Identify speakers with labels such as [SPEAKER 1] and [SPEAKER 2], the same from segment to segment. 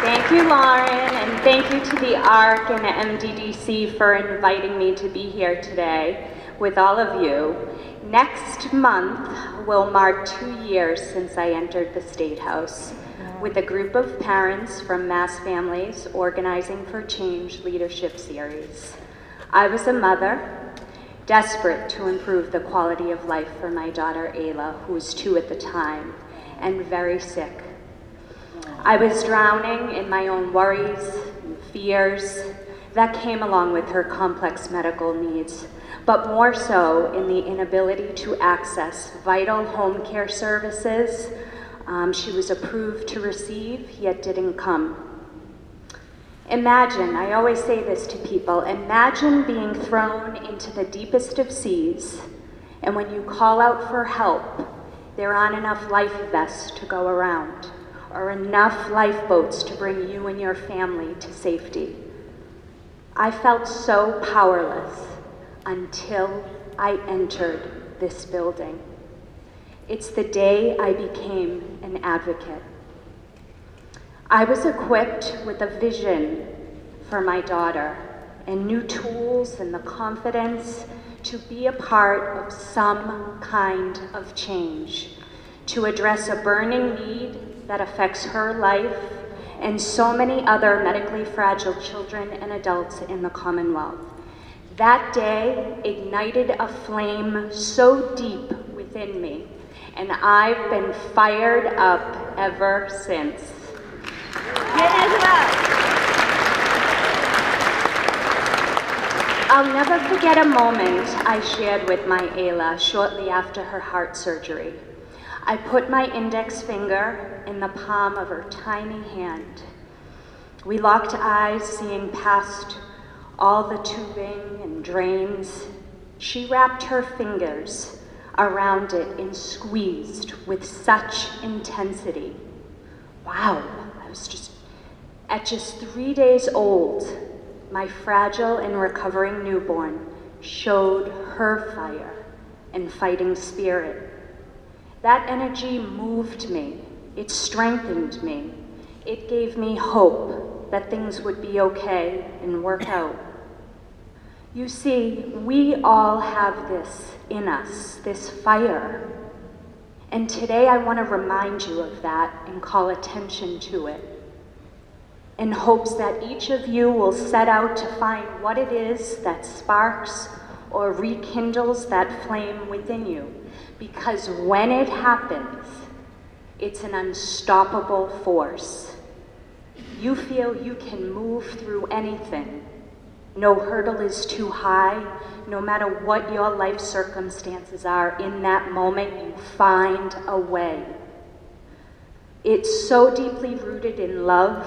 [SPEAKER 1] Thank you, Lauren, and thank you to the ARC and the MDDC for inviting me to be here today with all of you. Next month will mark 2 years since I entered the State House with a group of parents from Mass Families Organizing for Change Leadership Series. I was a mother, desperate to improve the quality of life for my daughter Ayla, who was 2 at the time, and very sick. I was drowning in my own worries and fears that came along with her complex medical needs, but more so in the inability to access vital home care services she was approved to receive, yet didn't come. Imagine, I always say this to people, imagine being thrown into the deepest of seas, and when you call out for help, there aren't enough life vests to go around, or enough lifeboats to bring you and your family to safety. I felt so powerless until I entered this building. It's the day I became an advocate. I was equipped with a vision for my daughter and new tools and the confidence to be a part of some kind of change, to address a burning need that affects her life and so many other medically fragile children and adults in the Commonwealth. That day ignited a flame so deep within me, and I've been fired up ever since. I'll never forget a moment I shared with my Ayla shortly after her heart surgery. I put my index finger in the palm of her tiny hand. We locked eyes, seeing past all the tubing and drains. She wrapped her fingers around it and squeezed with such intensity. Wow, at just 3 days old, my fragile and recovering newborn showed her fire and fighting spirit. That energy moved me, it strengthened me, it gave me hope that things would be okay and work out. You see, we all have this in us, this fire. And today I want to remind you of that and call attention to it, in hopes that each of you will set out to find what it is that sparks or rekindles that flame within you. Because when it happens, it's an unstoppable force. You feel you can move through anything. No hurdle is too high. No matter what your life circumstances are, in that moment you find a way. It's so deeply rooted in love,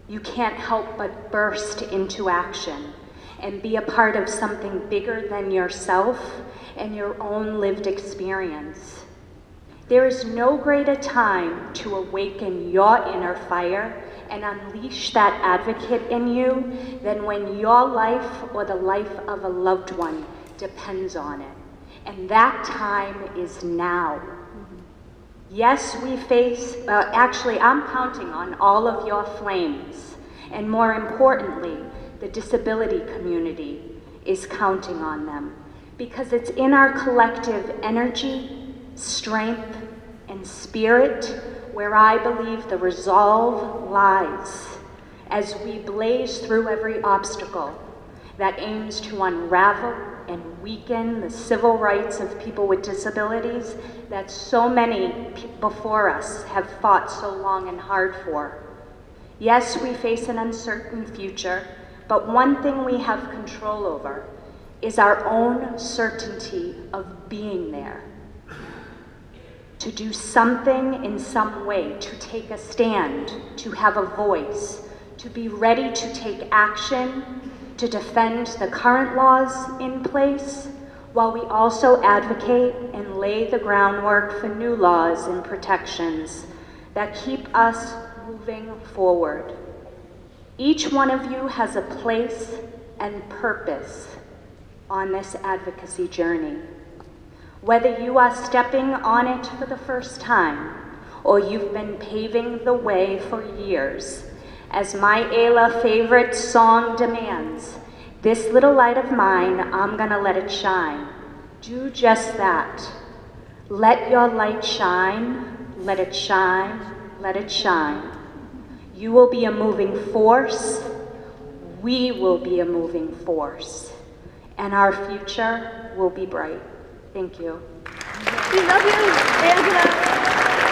[SPEAKER 1] you can't help but burst into action and be a part of something bigger than yourself and your own lived experience. There is no greater time to awaken your inner fire and unleash that advocate in you than when your life or the life of a loved one depends on it. And that time is now. Yes, we face, actually I'm counting on all of your flames, and more importantly, the disability community is counting on them, because it's in our collective energy, strength, and spirit where I believe the resolve lies as we blaze through every obstacle that aims to unravel and weaken the civil rights of people with disabilities that so many before us have fought so long and hard for. Yes, we face an uncertain future, but one thing we have control over is our own certainty of being there. To do something in some way, to take a stand, to have a voice, to be ready to take action, to defend the current laws in place, while we also advocate and lay the groundwork for new laws and protections that keep us moving forward. Each one of you has a place and purpose on this advocacy journey. Whether you are stepping on it for the first time, or you've been paving the way for years. As my Ayla favorite song demands, this little light of mine, I'm gonna let it shine. Do just that. Let your light shine, let it shine, let it shine. You will be a moving force, we will be a moving force, and our future will be bright. Thank you.
[SPEAKER 2] We love you, Angela.